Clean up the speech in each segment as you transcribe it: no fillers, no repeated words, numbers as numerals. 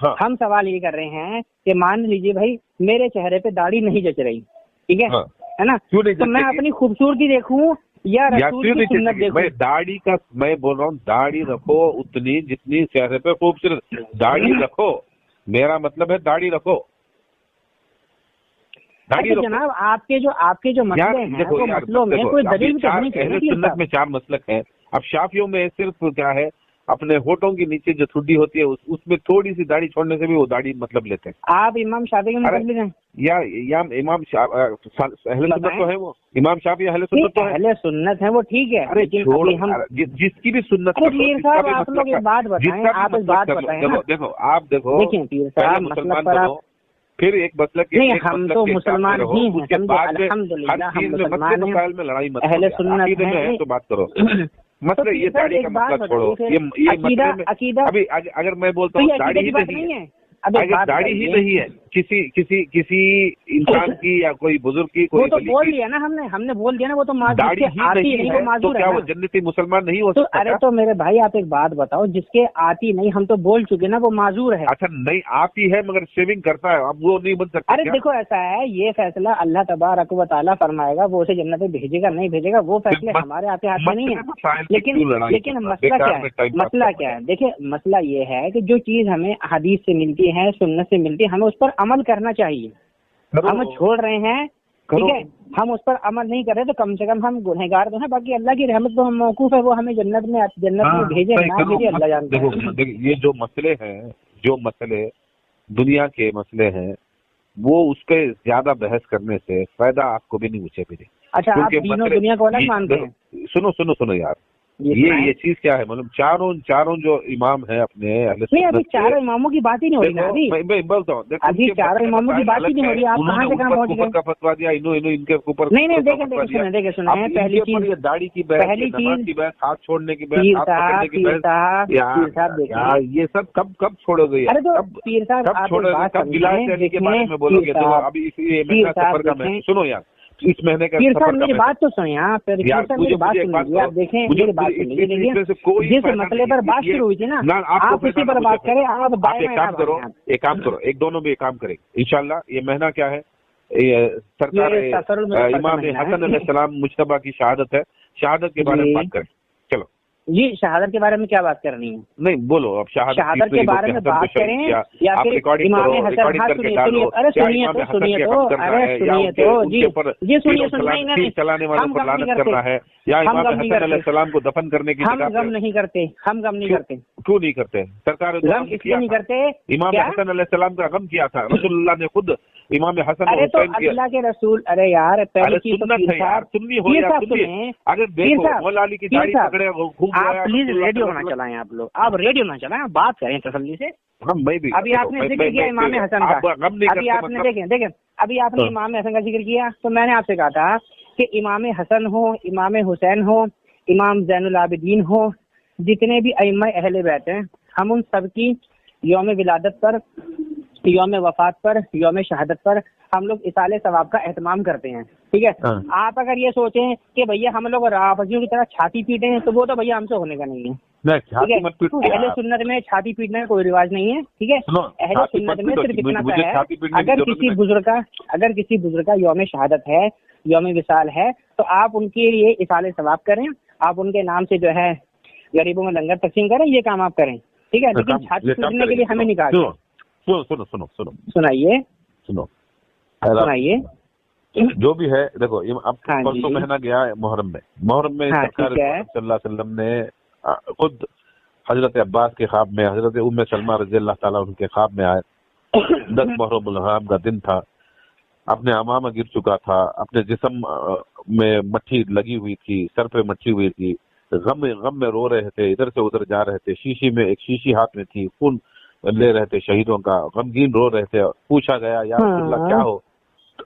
ہاں. ہم سوال یہ کر رہے ہیں کہ مان لیجیے بھائی میرے چہرے پہ داڑھی نہیں جچ رہی, ٹھیک ہے, ہے نا, تو میں اپنی خوبصورتی دیکھوں یا رسول کی سنت دیکھوں؟ داڑھی کا میں بول رہا ہوں, داڑھی رکھو اتنی جتنی چہرے پہ خوبصورت, داڑھی رکھو, میرا مطلب ہے داڑھی رکھو. جناب آپ کے جو مسئلے ہیں وہ مسئلوں میں کوئی دلیل تو نہیں اہل سنت میں 4 مسلک ہیں. اب شافیوں میں صرف کیا ہے, اپنے ہونٹوں کے نیچے جو ٹھڈی ہوتی ہے اس میں تھوڑی سی داڑھی چھوڑنے سے بھی وہ داڑھی مطلب لیتے ہیں. آپ امام شافعی کے مطلب ہیں یا امام اہل سنت تو ہے, وہ امام شافعی اہل سنت تو ہے, اہل سنت ہے وہ, ٹھیک ہے. جس کی بھی سنت پیر صاحب آپ لوگ ایک بات بتائیں, آپ ایک بات بتائیں. دیکھو آپ دیکھو, دیکھیں پیر صاحب مسلک پر آپ, پھر ایک مسلک نہیں ہم تو مسلمان ہی ہیں, الحمدللہ ہم مسلمان ہیں, لڑائی مت اہل سنت ہیں, تو بات کرو. مسئلہ یہ داڑھی کا مسئلہ چھوڑو, یہ عقیدہ. ابھی اگر میں بولتا ہوں داڑھی ہی نہیں ہے, اگر داڑھی ہی نہیں ہے کسی انسان کی یا کوئی بزرگ کی, وہ تو بول دیا نا ہم نے بول دیا نا, وہ تو داڑھی ہی نہیں ہے تو کیا وہ جنتی مسلمان نہیں ہو سکتا؟ ارے تو میرے بھائی آپ ایک بات بتاؤ, جس کے آتی نہیں ہم تو بول چکے نا وہ معذور ہے. اچھا نہیں آتی ہے مگر شیونگ کرتا ہے, اب وہ نہیں بن سکتا. ارے دیکھو ایسا ہے, یہ فیصلہ اللہ تبارک و تعالیٰ فرمائے گا, وہ اسے جنت میں بھیجے گا نہیں بھیجے گا, وہ فیصلے ہمارے آپ کے ہاتھ میں نہیں ہے. لیکن مسئلہ کیا ہے, دیکھیں مسئلہ یہ ہے کہ جو چیز ہمیں حدیث سے ملتی ہے, سنت سے ملتی ہے, ہمیں اس پر عمل کرنا چاہیے. ہم چھوڑ رہے ہیں, ٹھیک ہے, ہم اس پر عمل نہیں کر رہے تو کم سے کم ہم گنہگار تو ہیں, باقی اللہ کی رحمت تو ہم موقوف ہے, وہ ہمیں جنت میں بھیجے نہ بھیجے اللہ جانتا ہے. یہ جو مسئلے ہیں, جو مسئلے دنیا کے مسئلے ہیں, وہ اس پہ زیادہ بحث کرنے سے فائدہ آپ کو بھی نہیں, مجھے بھی نہیں. اچھا آپ دینوں دنیا کو الگ مانتے ہیں؟ سنو یار, یہ چیز کیا ہے, مطلب چاروں جو امام ہیں اپنے, ابھی چاروں اماموں کی بات ہی نہیں ہو رہی نا, میں بولتا ہوں ابھی چاروں اماموں کی بات ہی نہیں ہو رہی. آپ کہاں سے کہاں پہنچ گئے؟ کا فتوا دیا ان کے اوپر. نہیں دیکھیں سنیں, پہلی چیز داڑھی کی بحث, پہلی چیز کی بحث, ہاتھ چھوڑنے کی بحث, ہاتھ پکڑنے کی بحث, یہ سب کب چھوڑو گے؟ ارے تو پیر صاحب آپ کب گلاس علی کے بارے میں بولو گے؟ ابھی اسی سنو یار, اس مہینے کا میری بات تو سنیں آپ, میری بات سنیے, آپ دیکھیں میری بات سنیے, جس مسئلے پر بات شروع ہوئی تھی نا آپ اسی پر بات کریں. آپ ایک کام کرو, ایک دونوں بھی ایک کام کریں انشاءاللہ. یہ مہینہ کیا ہے, سرکار امام حسن علیہ السلام مجتبیٰ کی شہادت ہے, شہادت کے بارے میں بات کریں. چلو جی, شہادت کے بارے میں کیا بات کرنی ہے؟ نہیں بولو, اب شہادت کے بارے میں بات کریں یا پھر امام حسن. ارے سنیے تو چلانے والوں پر لعنت کرنا ہے, یا امام حسن علیہ السلام کو دفن کرنے کی ہم غم نہیں کرتے. کیوں نہیں کرتے؟ سرکار غم اس لیے نہیں کرتے, امام حسن علیہ السلام کا غم کیا تھا, رسول اللہ نے خود امام حسن ارے تو اللہ کے رسول, ارے یار پہلی چیز سننی ہو یا سنیے, اگر دیکھو مولا علی کی داڑھی پکڑے آپ پلیز ریڈیو نہ چلائیں, آپ لوگ آپ ریڈیو نہ چلائیں, بات کریں تسلی سے. ابھی آپ نے ذکر کیا امام حسن کا, ابھی آپ نے دیکھیں ابھی آپ نے امام حسن کا ذکر کیا, تو میں نے آپ سے کہا تھا کہ امام حسن ہو, امام حسین ہو, امام زین العابدین ہو, جتنے بھی ائمہ اہل بیت ہیں, ہم ان سب کی یوم ولادت پر, یوم وفات پر, یوم شہادت پر ہم لوگ اصال ثواب کا اہتمام کرتے ہیں, ٹھیک ہے. آپ اگر یہ سوچیں کہ بھیا ہم لوگ رافضیوں کی طرح چھاتی پیٹیں ہیں, تو وہ تو بھیا ہم سے ہونے کا نہیں ہے. اہل سنت میں چھاتی پیٹنے کا کوئی رواج نہیں ہے, ٹھیک ہے. اہل سنت میں صرف اتنا سا ہے, اگر کسی بزرگ کا یوم شہادت ہے, یوم وصال ہے, تو آپ ان کے لیے اصال ثواب کریں, آپ ان کے نام سے جو ہے غریبوں میں لنگر تقسیم کریں, یہ کام آپ کریں, ٹھیک ہے. لیکن چھاتی پیٹنے کے لیے ہمیں نہیں کہا. سنائیے. جو بھی ہے دیکھو, اب پرسوں مہینہ گیا ہے محرم میں سرکار صلی اللہ علیہ وسلم نے خود حضرت عباس کے خواب میں, حضرت ام سلمہ رضی اللہ تعالیٰ ان کے خواب میں آئے. 10 محرم الحرام کا دن تھا, اپنے امامہ گر چکا تھا, اپنے جسم میں مٹھی لگی ہوئی تھی, سر پہ مٹھی ہوئی تھی, غم میں رو رہے تھے, ادھر سے ادھر جا رہے تھے, شیشی میں ایک شیشی ہاتھ میں تھی, خون لے رہے تھے شہیدوں کا, غمگین رو رہے تھے. پوچھا گیا یا رسول اللہ کیا ہو؟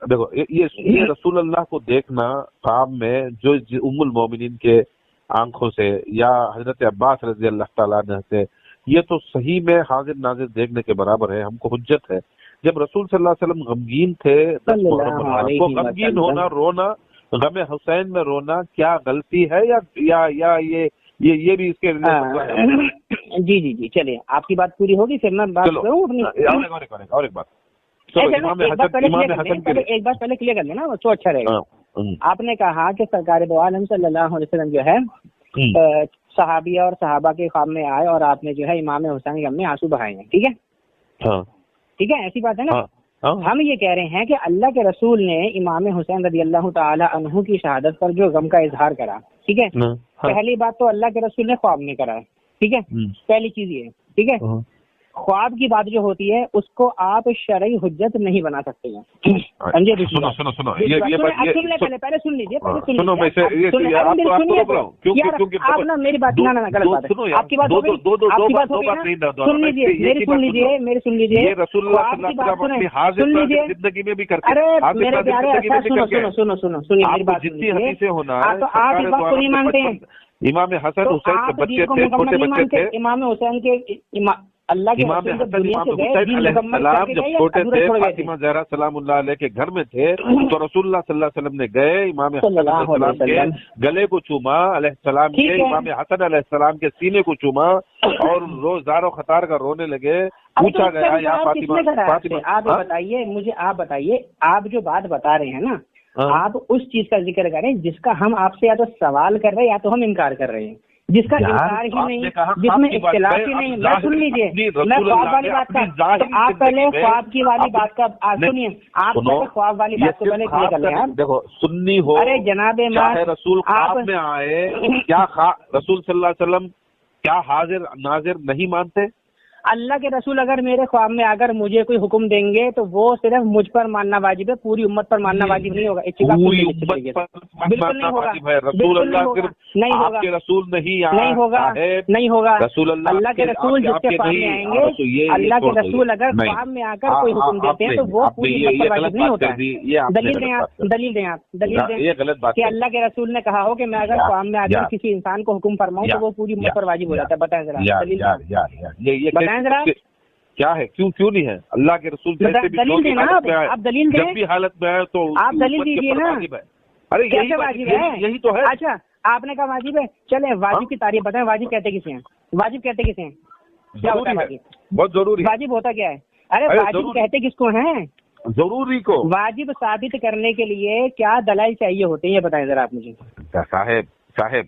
دیکھو یہ رسول اللہ کو دیکھنا خواب میں, جو ام المومنین کے آنکھوں سے یا حضرت عباس رضی اللہ تعالیٰ عنہ سے, یہ تو صحیح میں حاضر ناظر دیکھنے کے برابر ہے, ہم کو حجت ہے. جب رسول صلی اللہ علیہ وسلم غمگین تھے, غمگین ہونا, رونا, غم حسین میں رونا کیا غلطی ہے یا یہ یہ بھی اس کے جی جی جی چلیے آپ کی بات پوری ہوگی پھر میں بات کروں اپنی اور ایک بات ایک بات پہلے کلیئر کر لینا تو اچھا رہے گا. آپ نے کہا کہ سرکار دو عالم صلی اللہ علیہ وسلم جو ہے صحابیہ اور صحابہ کے خواب میں آئے اور آپ نے جو ہے امام حسین کے غم میں آنسو بہائے ہیں, ٹھیک ہے, ٹھیک ہے, ایسی بات ہے نا. ہم یہ کہہ رہے ہیں کہ اللہ کے رسول نے امام حسین رضی اللہ تعالی عنہ کی شہادت پر جو غم کا اظہار کرا, ٹھیک ہے, پہلی بات تو اللہ کے رسول نے خواب میں کرا ہے, ٹھیک ہے, پہلی چیز یہ, ٹھیک ہے. خواب کی بات جو ہوتی ہے اس کو آپ شرعی حجت نہیں بنا سکتے ہیں. پہلے سن لیجیے, آپ نا میری بات غلط بات ہے, آپ کی بات سن لیجیے, میری سن لیجیے, ارے میرے پیارے سنو سنیے میری بات تو آپ اس بات کو نہیں مانتے ہیں. امام حسن حسین کے بچے تھے, چھوٹے بچے تھے. امام حسین کے اللہ کے امام حسن امام حسین علیہ السلام جب چھوٹے تھے فاطمہ زہرا سلام اللہ علیہ کے گھر میں تھے تو رسول اللہ صلی اللہ علیہ وسلم نے گئے امام حسن علیہ السلام کے گلے کو چوما, علیہ السلام کے امام حسن علیہ السلام کے سینے کو چوما اور روزار و خطار کا رونے لگے. پوچھا گیا یا فاطمہ آپ بتائیے مجھے, آپ بتائیے آپ جو بات بتا رہے ہیں نا آپ اس چیز کا ذکر کریں جس کا ہم آپ سے یا تو سوال کر رہے ہیں یا تو ہم انکار کر رہے ہیں, جس کا انکار ہی نہیں, جس میں اختلاف ہی نہیں. میں سن لیجیے, میں خواب والی بات کا آپ پہلے خواب کی والی بات کا سنیے, آپ پہلے خواب والی بات کو پہلے کلیئر کر لیں. دیکھو سنی ہو, ارے جناب رسول خواب میں آئے, کیا رسول صلی اللہ علیہ وسلم کیا حاضر ناظر نہیں مانتے؟ اللہ کے رسول اگر میرے خواب میں اگر مجھے کوئی حکم دیں گے تو وہ صرف مجھ پر ماننا واجب ہے, پوری امت پر ماننا واجب نہیں ہوگا. پوری امت پر ماننا واجب ہے. رسول اللہ صرف آپ کے رسول نہیں ہوگا, نہیں ہوگا. رسول اللہ کے رسول جس کے خواب میں آئیں گے, اللہ کے رسول اگر خواب میں آ کر کوئی حکم دیتے ہیں تو وہ پوری امت پر واجب نہیں ہوتا ہے. دلیل دیں آپ, دلیل دیں آپ, دلیل دیں. یہ غلط بات کہ اللہ کے رسول نے کہا ہو کہ میں اگر خواب میں آ کر کسی انسان کو حکم فرماؤں تو وہ پوری امت پر واجب ہو جاتا ہے. بتائیں ذرا دلیل, بتائیں ذرا کیا ہے, کیوں نہیں ہے؟ اللہ کے رسول دلیل دیں نا آپ, دلیل دیں. جب بھی حالت میں ہے تو آپ دلیل دیجیے نا. ارے کیسے واجب ہے؟ یہی تو ہے. اچھا آپ نے کہا واجب ہے, چلیں واجب کی تعریف بتائیں. واجب کہتے کسے ہیں؟ واجب کہتے کسے ہیں؟ کیا ہوتا ہے واجب؟ بہت ضروری. واجب ہوتا کیا ہے؟ ارے واجب کہتے کس کو ہیں؟ ضروری کو. واجب ثابت کرنے کے لیے کیا دلائل چاہیے ہوتے ہیں یہ بتائیں ذرا آپ مجھے. صاحب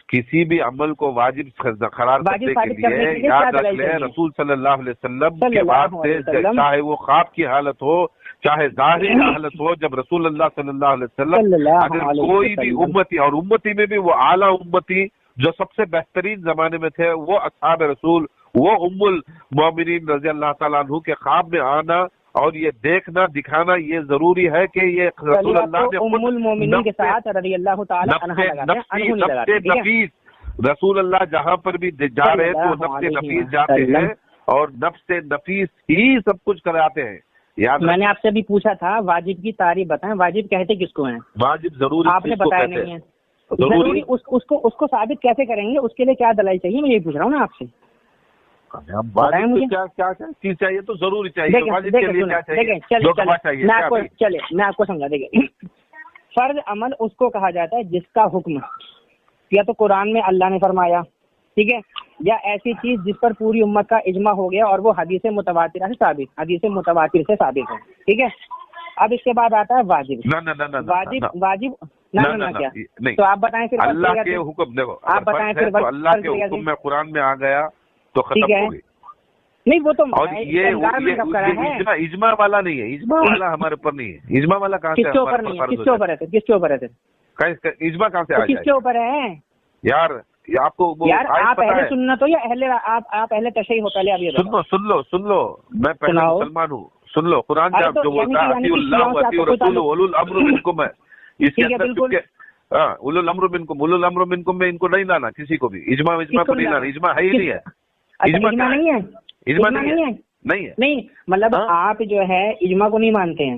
کسی بھی عمل کو واجب قرار کرنے کے لیے یاد رکھ لیں رسول صلی اللہ علیہ وسلم کے بعد سے چاہے وہ خواب کی حالت ہو چاہے ظاہری حالت ہو, جب رسول اللہ صلی اللہ علیہ وسلم اگر کوئی بھی امتی, اور امتی میں بھی وہ اعلیٰ امتی جو سب سے بہترین زمانے میں تھے وہ اصحاب رسول, وہ ام المومنین رضی اللہ تعالیٰ عنہ کے خواب میں آنا اور یہ دیکھنا دکھانا یہ ضروری ہے کہ یہ رسول اللہ نے ام المومنین کے ساتھ رضی اللہ تعالی عنہ نفیس رسول اللہ جہاں پر بھی جا رہے تو نفس نفیس جاتے ہیں اور نفس نفیس ہی سب کچھ کراتے ہیں. میں نے آپ سے بھی پوچھا تھا واجب کی تعریف بتائیں, واجب کہتے کس کو ہیں؟ واجب ضروری آپ نے بتایا نہیں ہے. ضروری اس کو ثابت کیسے کریں گے, اس کے لیے کیا دلائل چاہیے, میں یہی پوچھ رہا ہوں نا آپ سے. کیا چیز چاہیے تو ضروری چاہیے. چلے میں آپ کو سمجھا. دیکھیں فرض عمل اس کو کہا جاتا ہے جس کا حکم یا تو قرآن میں اللہ نے فرمایا, ٹھیک ہے, یا ایسی چیز جس پر پوری امت کا اجماع ہو گیا اور وہ حدیث متواترہ سے ثابت ہے, ٹھیک ہے. اب اس کے بعد آتا ہے واجب. واجب کیا تو آپ بتائیں پھر اللہ کے حکم. دیکھو آپ بتائیں پھر اللہ کے حکم میں قرآن میں آ گیا تو ختم ہو گئی. نہیں وہ تو اجماع والا نہیں ہے, اجماع والا ہمارے اوپر نہیں ہے. اجماع والا کہاں سے کس کے اوپر نہیں ہے؟ کس کے اوپر ہے؟ کس کے اوپر ہے؟ اجماع کہاں سے آ کس کے اوپر ہے یار؟ آپ کو یار آپ اہل سنت ہو یا آپ اہل تشیع ہو؟ پہلے ابھی سن لو میں پہلے مسلمان ہوں. سن لو قرآن جو بولتا ہے اطیعوا اللہ واطیعوا الرسول واولو الامر منکم ہے. اس کے اندر اولو الامر منکم میں ان کو نہیں لانا, کسی کو بھی اجماع کو نہیں لانا. اجماع ہے ہی نہیں ہے. اجماع نہیں ہے. اجماع نہیں ہے. نہیں مطلب آپ جو ہے اجماع کو نہیں مانتے ہیں,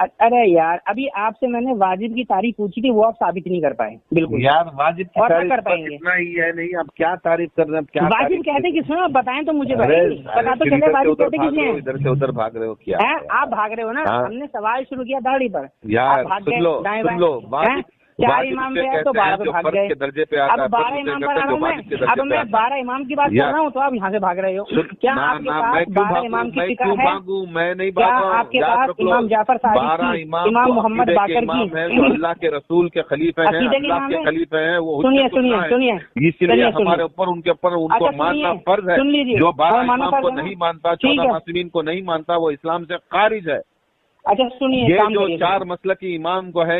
ارے یار ابھی آپ سے میں نے واجب کی تعریف پوچھی تھی، وہ آپ ثابت نہیں کر پائے بالکل یار واجب کی اور کیا تعریف کر پائیں گے؟ اتنا ہی ہے نہیں، اب کیا تعریف کر رہے ہیں، کیا واجب کہتے کس میں؟ بتائیں تو مجھے بھائی، بتا تو چلے واجب کہتے کس میں؟ ادھر سے ادھر بھاگ رہے ہو کیا آپ بھاگ رہے ہو نا، ہم نے سوال شروع کیا داڑھی پر، یار؟ سن لو چار امام پہ ہے تو 12 پہ بھاگ گئے، درجے پہ اب 12 امام پر آ رہا ہوں میں، اب میں 12 امام کی بات کر رہا ہوں تو آپ یہاں سے بھاگ رہے ہو کیا؟ آپ کے پاس 12 امام کی فقہ ہے؟ میں نہیں کیا آپ کے پاس امام جعفر صادق کی، امام محمد باقر کی، جو اللہ کے رسول کے خلیفے ہیں، اللہ کے خلیفے ہیں، وہ سنیے اس لیے ہمارے اوپر ان کے اوپر ان کو ماننا فرض ہے۔ جو 12 امام کو نہیں مانتا، 14 معصومین کو نہیں مانتا، وہ اسلام سے خارج ہے۔ اچھا سنیے، یہ جو 4 مسلکی امام کو ہے،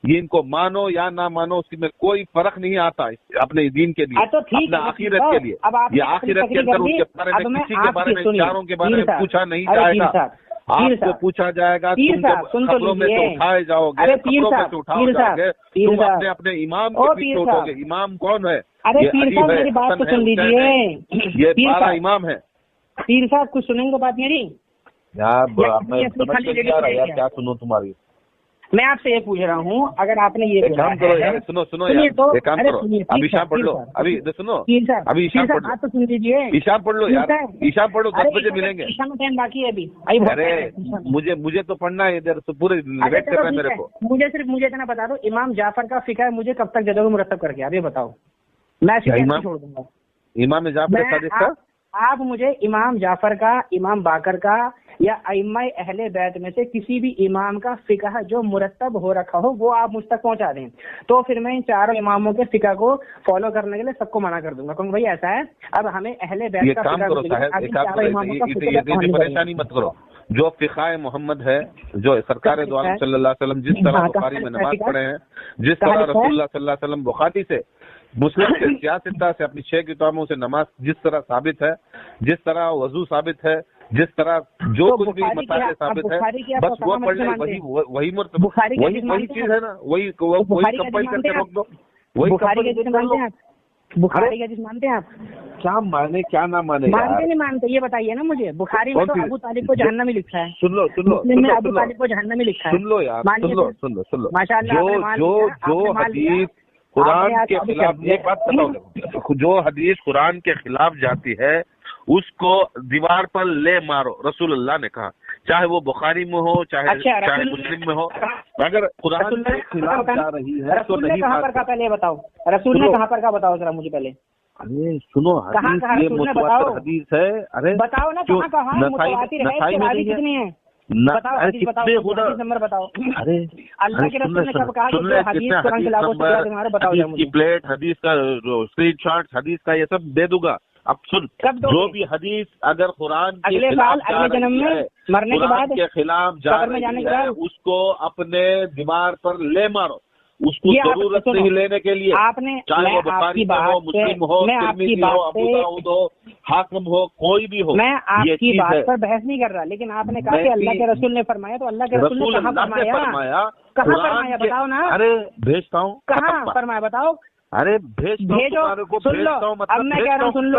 یہ ان کو مانو یا نہ مانو، اس میں کوئی فرق نہیں آتا اپنے دین کے لیے، اپنے آخرت کے لیے۔ یہ آخرت کے اندر ان کے بارے میں، کسی کے بارے میں، چاروں کے بارے میں پوچھا نہیں جائے گا، آپ کو پوچھا جائے گا، تم خبروں میں سے اٹھائے جاؤ گے، خبروں میں سے اٹھائے جاؤ گے، تم اپنے اپنے امام کے پیچھے اٹھو گے۔ امام کون ہے؟ ارے پیر صاحب میری بات تو سن لیجیے، یہ 12 امام ہے۔ پیر صاحب کچھ سنیں گے بات میری؟ کیا سنو تمہاری؟ میں آپ سے یہ پوچھ رہا ہوں، اگر آپ نے یہ کام کرو یار، سنو یار، ایک کام کرو، ابھی عشاء پڑھ لو، ابھی سنو، ابھی عشاء پڑھ لو، بات تو سن لیجیے، عشاء پڑھ لو یار، عشاء پڑھ لو، 10 بجے ملیں گے۔ عشاء میں ٹائم باقی ہے ابھی، ارے مجھے تو پڑھنا ہے ادھر، پورے ویٹ کر رہا ہے میرے کو۔ مجھے اتنا بتا دو، امام جعفر کا فقہ ہے مجھے کب تک دے دو گے مرتب کر کے؟ آپ یہ بتاؤ، میں چھوڑ دوں گا۔ امام جعفر صادق کا آپ مجھے امام جعفر کا، امام باقر کا یا ائمہ اہل بیت میں سے کسی بھی امام کا فقہ جو مرتب ہو رکھا ہو وہ آپ مجھ تک پہنچا دیں، تو پھر میں ان 4 اماموں کے فقہ کو فالو کرنے کے لیے سب کو منع کر دوں گا، کیونکہ بھائی ایسا ہے اب ہمیں اہل بیت کا کام کرو صاحب، پریشانی مت کرو۔ جو فقہ محمد ہے، جو سرکار دو عالم صلی اللہ علیہ وسلم جس طرح بخاری میں نماز پڑھے ہیں، جس طرح رسول اللہ صلی اللہ علیہ وسلم بخاری سے، مسلم سے، سیاستہ سے، اپنی 6 کتابوں سے نماز جس طرح ثابت ہے، جس طرح وضو ثابت ہے، جس طرح جو کچھ بھی مسائل ثابت ہے، بس وہ پڑھ لیں، وہی چیز ہے نا، وہی کمپائل کر کے روک دو، وہی بخاری کا حدیث مانتے ہیں آپ؟ کیا مانے کیا نہ مانے؟ مانتے نہیں مانتے یہ بتائیے نا مجھے۔ بخاری میں تو ابو طالب کو جہنم میں لکھا ہے، سن لو مسلم میں ابو طالب کو جہنم میں لکھا ہے، سن لو یار، سن لو ماشاء اللہ، جو حدیث قرآن کے خلاف، ایک بات بتاؤ، جو حدیث قرآن کے خلاف جاتی ہے اس کو دیوار پر لے مارو، رسول اللہ نے کہا، چاہے وہ بخاری میں ہو، چاہے مسلم میں ہو، اگر قرآن کے خلاف جا رہی ہے تو نہیں۔ کہاں پر کا پہلے بتاؤ، رسول نے کہاں پر کا بتاؤ ذرا مجھے پہلے۔ ارے سنو، حدیث یہ متواتر حدیث ہے۔ ارے بتاؤ نا کہاں کہاں متواتر ہے، اس کے حدیث کتنی ہے؟ بتاؤ حدیث نمبر بتاؤ۔ ارے اللہ کے رسول نے کب کہا کہ حدیث قرآن کے خلاف تمہارے بتاؤ حدیث کی پلیٹ، حدیث کا اسکرین شاٹ، حدیث کا یہ سب دے دوں گا۔ اب سن، جو بھی حدیث اگر قرآن کے خلاف اگلے جنم میں مرنے کے بعد کے خلاف جا رہی ہے، اس کو اپنے دیوار پر لے مارو، اس کو ضرورت نہیں لینے کے لیے، آپ نے، چاہے وہ بخاری ہو، مسلم ہو، ترمذی ہو، ابو داؤد ہو، حاکم ہو، کوئی بھی ہو۔ میں آپ کی بات پر بحث نہیں کر رہا، لیکن آپ نے کہا کہ اللہ کے رسول نے فرمایا، تو اللہ کے رسول نے کہاں فرمایا؟ کہاں فرمایا بتاؤ نا۔ ارے بھیجتا ہوں، کہاں فرمایا بتاؤ؟ ارے بھیجو، سن لو، اب میں کہہ رہا ہوں سن لو،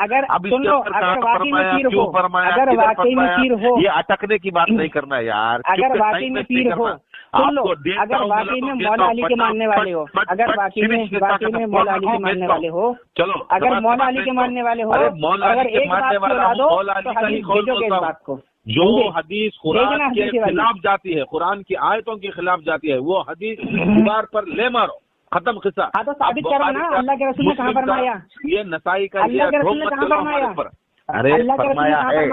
اگر سن لو، اگر واقعی میں پیر ہو، اگر واقعی میں پیر ہو، یہ اٹکنے کی بات نہیں کرنا یار، اگر واقعی میں پیر ہو، سن لو، اگر واقعی میں مولا علی کے ماننے والے ہو، اگر واقعی میں مولا علی کے ماننے والے ہو، چلو اگر مولا علی کے ماننے والے ہو، اگر ایک بات بتا دو تو حدیث بھیجو گے اس بات کو۔ جو حدیث قرآن کے خلاف جاتی ہے، قرآن کی آیتوں کے خلاف جاتی ہے، وہ حدیث دیوار پر لے مارو، ختم قصہ۔ ہاں تو ثابت کرو نا، اللہ کے رسول نے کہاں فرمایا؟ یہ نسائی کا، اللہ کے رسول نے کہاں فرمایا؟ ارے فرمایا ہے،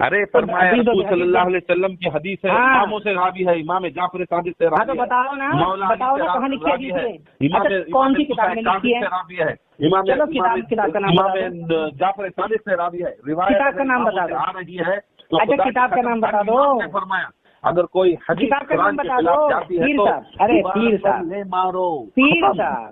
ارے فرمایا، رسول صلی اللہ علیہ وسلم کی حدیث ہے، اماموں سے راوی ہے، امام جعفر صادق سے راوی ہے۔ ہاں تو بتاؤ نا، بتاؤ نا کہاں لکھی حدیث ہے، کون سی کتاب میں لکھی ہے؟ امام کتاب کا نام امام جعفر صادق سے راوی ہے، روایت کتاب کا نام بتا دو، آ رہی ہے۔ اچھا کتاب کا نام بتا دو، فرمایا اگر کوئی حدیث کتاب کا نام بتا دو۔ پیر صاحب، ارے پیر صاحب، مارو، پیر صاحب،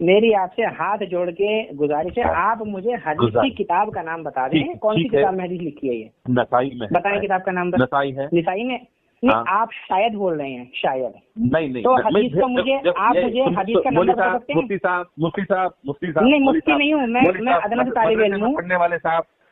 میری آپ سے ہاتھ جوڑ کے گزارش ہے، آپ مجھے حدیث کی کتاب کا نام بتا دیں، کون سی کتاب میں حدیث لکھی ہے یہ؟ نسائی میں۔ بتائیں کتاب کا نام۔ نسائی ہے، نسائی میں؟ نہیں، آپ شاید بول رہے ہیں، شاید نہیں، تو حدیث کا مجھے، آپ مجھے حدیث کا نام بتا سکتے ہیں؟ مفتی صاحب نہیں، مفتی نہیں ہوں میں ادنا سے طالب علم ہوں۔ پڑھنے والے صاحب،